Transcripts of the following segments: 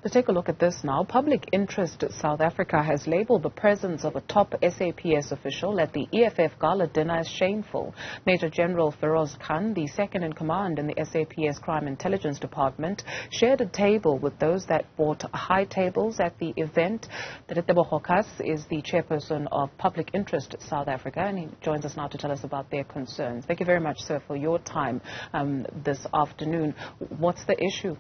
Let's take a look at this now. Public Interest South Africa has labelled the presence of a top SAPS official at the EFF gala dinner as shameful. Major General Feroz Khan, the second in command in the SAPS Crime Intelligence Department, shared a table with those that bought high tables at the event. Tebogo Khaas is the chairperson of Public Interest South Africa, and he joins us now to tell us about their concerns. Thank you very much, sir, for your time this afternoon. What's the issue?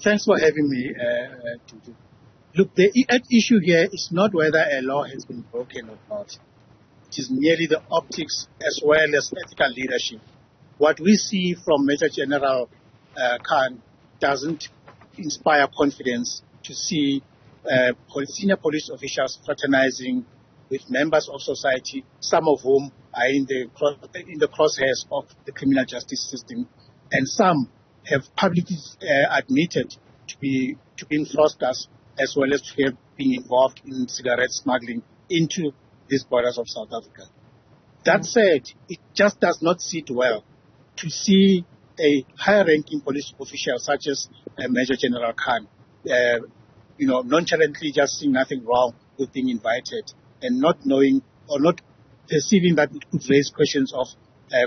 Thanks for having me. Look, the issue here is not whether a law has been broken or not. It is merely the optics as well as ethical leadership. What we see from Major General Khan doesn't inspire confidence to see senior police officials fraternizing with members of society, some of whom are in the crosshairs of the criminal justice system, and some have publicly admitted to being fraudsters as well as to have been involved in cigarette smuggling into these borders of South Africa. That said, it just does not sit well to see a high-ranking police official such as Major General Khan, nonchalantly just seeing nothing wrong with being invited and not knowing or not perceiving that it could raise questions of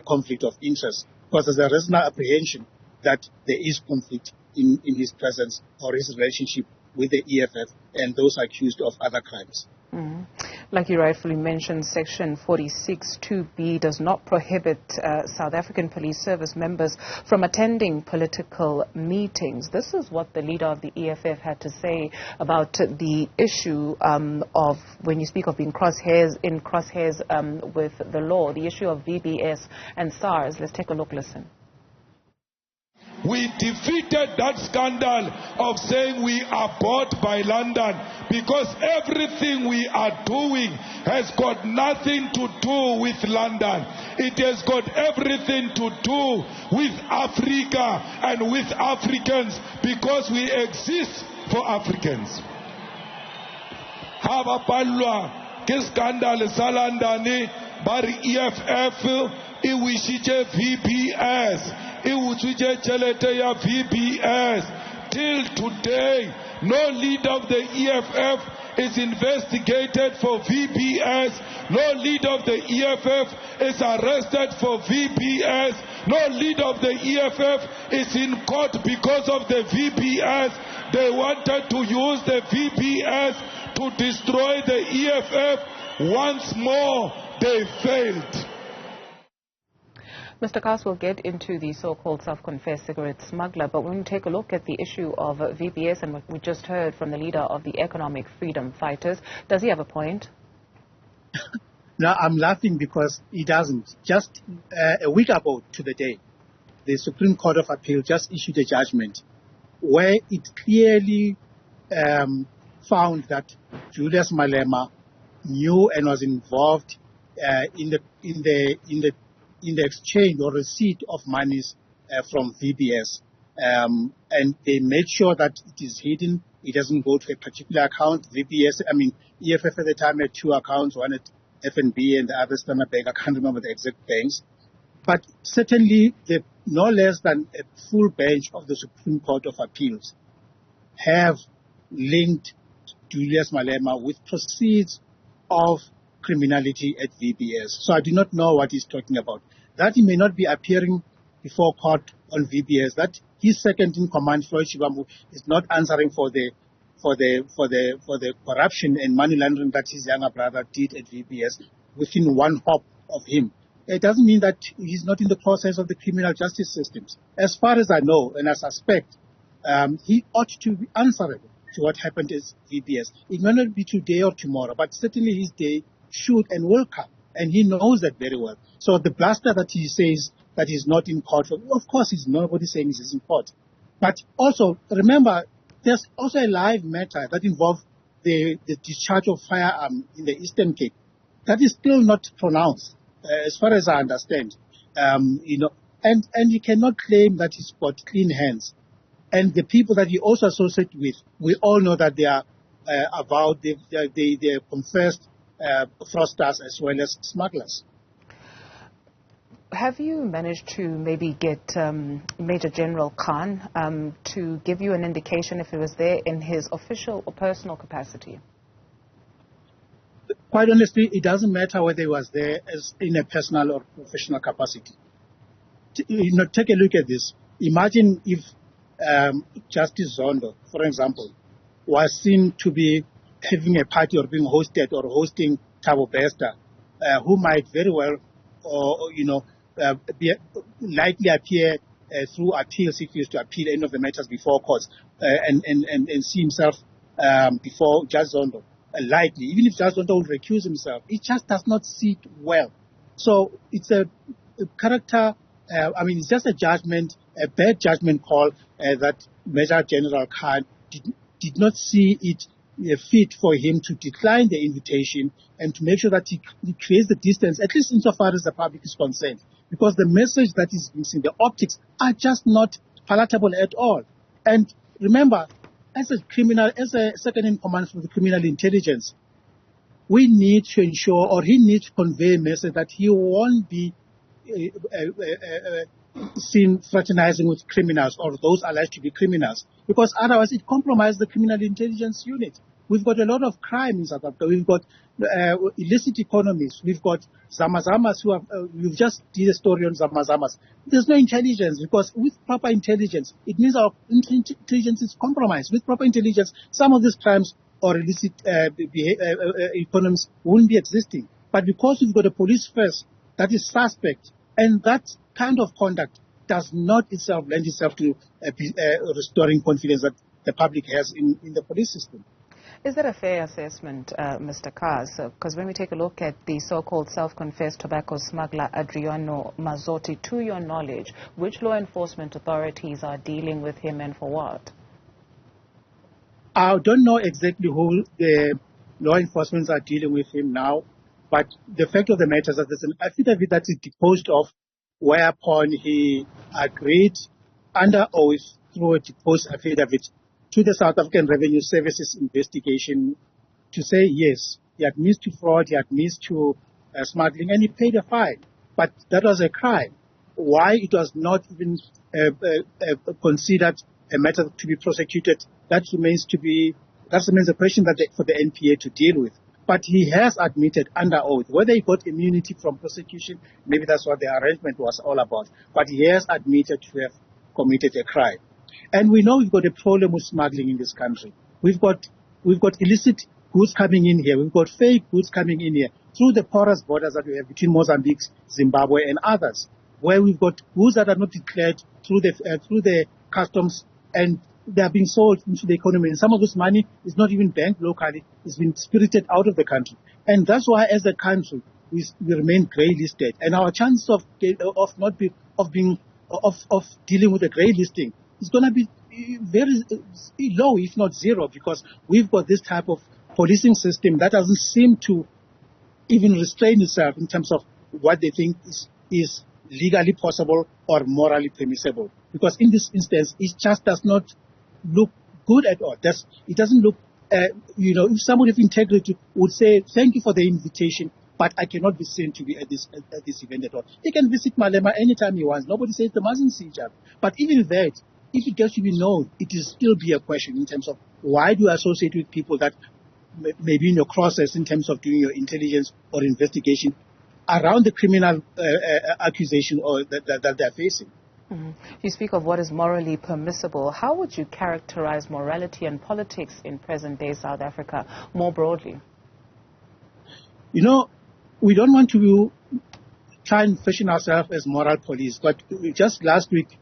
conflict of interest, because there's a reasonable apprehension that there is conflict in his presence or his relationship with the EFF and those accused of other crimes. Like you rightfully mentioned, Section 46(2)(b) does not prohibit South African Police Service members from attending political meetings. This is what the leader of the EFF had to say about the issue of, when you speak of being crosshairs with the law, the issue of VBS and SARS. Let's take a look, listen. We defeated that scandal of saying we are bought by London, because everything we are doing has got nothing to do with London. It has got everything to do with Africa and with Africans, because we exist for Africans. Hava palwa ke scandal sa London bari EFF iwishije VBS. VBS. Till today, no leader of the EFF is investigated for VBS. No leader of the EFF is arrested for VBS. No leader of the EFF is in court because of the VBS. They wanted to use the VBS to destroy the EFF. Once more, they failed. Mr. Khaas will get into the so-called self-confessed cigarette smuggler, but when we take a look at the issue of VBS and what we just heard from the leader of the Economic Freedom Fighters, does he have a point? No, I'm laughing because he doesn't. Just a week ago to the day, the Supreme Court of Appeal just issued a judgment where it clearly found that Julius Malema knew and was involved in the exchange or receipt of monies from VBS. And they made sure that it is hidden. It doesn't go to a particular account. EFF at the time had two accounts, one at FNB and the other Standard Bank. I can't remember the exact banks. But certainly, no less than a full bench of the Supreme Court of Appeals have linked Julius Malema with proceeds of criminality at VBS. So I do not know what he's talking about. That he may not be appearing before court on VBS, that his second in command, Floyd Shivambu, is not answering for the corruption and money laundering that his younger brother did at VBS within one hop of him. It doesn't mean that he's not in the process of the criminal justice systems. As far as I know and I suspect, he ought to be answerable to what happened at VBS. It may not be today or tomorrow, but certainly his day should and will come, and he knows that very well. So the bluster that he says that he's not in court, of course he's nobody saying he's in court. But also, remember, there's also a live matter that involves the discharge of firearm in the Eastern Cape. That is still not pronounced, as far as I understand. And he cannot claim that he's got clean hands. And the people that he also associates with, we all know that they are avowed, they confessed fraudsters as well as smugglers. Have you managed to maybe get Major General Khan to give you an indication if he was there in his official or personal capacity? Quite honestly, it doesn't matter whether he was there as in a personal or professional capacity. Take a look at this. Imagine if Justice Zondo, for example, was seen to be having a party or being hosted or hosting Thabo Bester, who might very well, likely appear through appeals if he used to appeal any of the matters before courts and see himself before Judge Zondo. Likely, even if Judge Zondo will recuse himself, it just does not sit well. So it's a character, it's just a judgment, a bad judgment call that Major General Khan did not see it fit for him to decline the invitation and to make sure that he creates the distance, at least insofar as the public is concerned. Because the message that is missing, the optics, are just not palatable at all. And remember, as a second-in-command for the criminal intelligence, we need to ensure, or he needs to convey a message that he won't be seen fraternizing with criminals or those alleged to be criminals, because otherwise it compromises the criminal intelligence unit. We've got a lot of crime in South Africa. We've got illicit economies. We've got Zamazamas who have, we've just did a story on Zamazamas. There's no intelligence, because with proper intelligence, it means our intelligence is compromised. With proper intelligence, some of these crimes or illicit economies wouldn't be existing. But because we've got a police force that is suspect, and that kind of conduct does not itself lend itself to restoring confidence that the public has in the police system. Is that a fair assessment, Mr. Khaas? Because when we take a look at the so-called self-confessed tobacco smuggler Adriano Mazzotti, to your knowledge, which law enforcement authorities are dealing with him and for what? I don't know exactly who the law enforcement are dealing with him now, but the fact of the matter is that there's an affidavit that is deposed of, whereupon he agreed under oath through a deposed affidavit to the South African Revenue Services investigation to say, yes, he admits to fraud, he admits to smuggling, and he paid a fine. But that was a crime. Why it was not even considered a matter to be prosecuted, that remains a question for the NPA to deal with. But he has admitted under oath, whether he got immunity from prosecution, maybe that's what the arrangement was all about. But he has admitted to have committed a crime. And we know we've got a problem with smuggling in this country. We've got illicit goods coming in here. We've got fake goods coming in here through the porous borders that we have between Mozambique, Zimbabwe, and others, where we've got goods that are not declared through the customs, and they are being sold into the economy. And some of this money is not even banked locally; it's been spirited out of the country. And that's why, as a country, we remain grey listed, and our chances of dealing with a grey listing is going to be very low, if not zero, because we've got this type of policing system that doesn't seem to even restrain itself in terms of what they think is legally possible or morally permissible. Because in this instance, it just does not look good at all. It doesn't look, if somebody of integrity would say, thank you for the invitation, but I cannot be seen to be at this event at all. He can visit Malema anytime he wants. Nobody says they mustn't see each other. But even that, if it gets to be known, it will still be a question in terms of why do you associate with people that may be in your process in terms of doing your intelligence or investigation around the criminal accusation or that they're facing. Mm-hmm. You speak of what is morally permissible. How would you characterize morality and politics in present-day South Africa more broadly? We don't want to try and fashion ourselves as moral police, but just last week,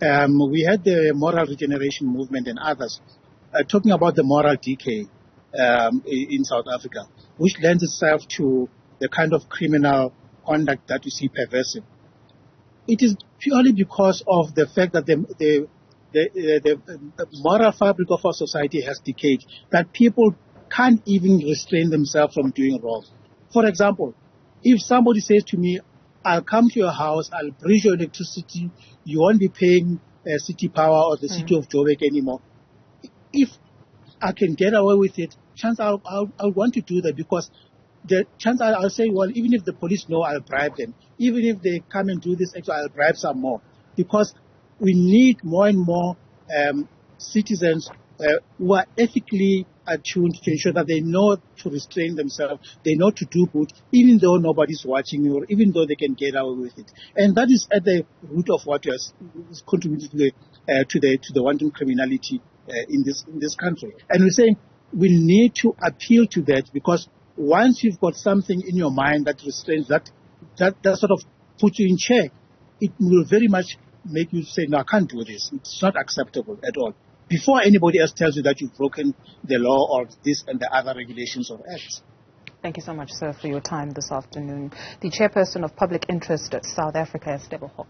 we had the moral regeneration movement and others talking about the moral decay in South Africa, which lends itself to the kind of criminal conduct that we see pervasive. It is purely because of the fact that the moral fabric of our society has decayed, that people can't even restrain themselves from doing wrong. For example, if somebody says to me, I'll come to your house, I'll bridge your electricity, you won't be paying City Power or the City of Joburg anymore. If I can get away with it, chance I'll want to do that, because the chance I'll say, well, even if the police know, I'll bribe them. Even if they come and do this, actually, I'll bribe some more. Because we need more and more citizens who are ethically attuned to ensure that they know to restrain themselves, they know to do good, even though nobody's watching or even though they can get away with it. And that is at the root of what has contributed to the wanton criminality in this country. And we're saying we need to appeal to that, because once you've got something in your mind that restrains that sort of puts you in check, it will very much make you say, no, I can't do this. It's not acceptable at all. Before anybody else tells you that you've broken the law or this and the other regulations or acts. Thank you so much, sir, for your time this afternoon. The chairperson of Public Interest at South Africa is Tebogo.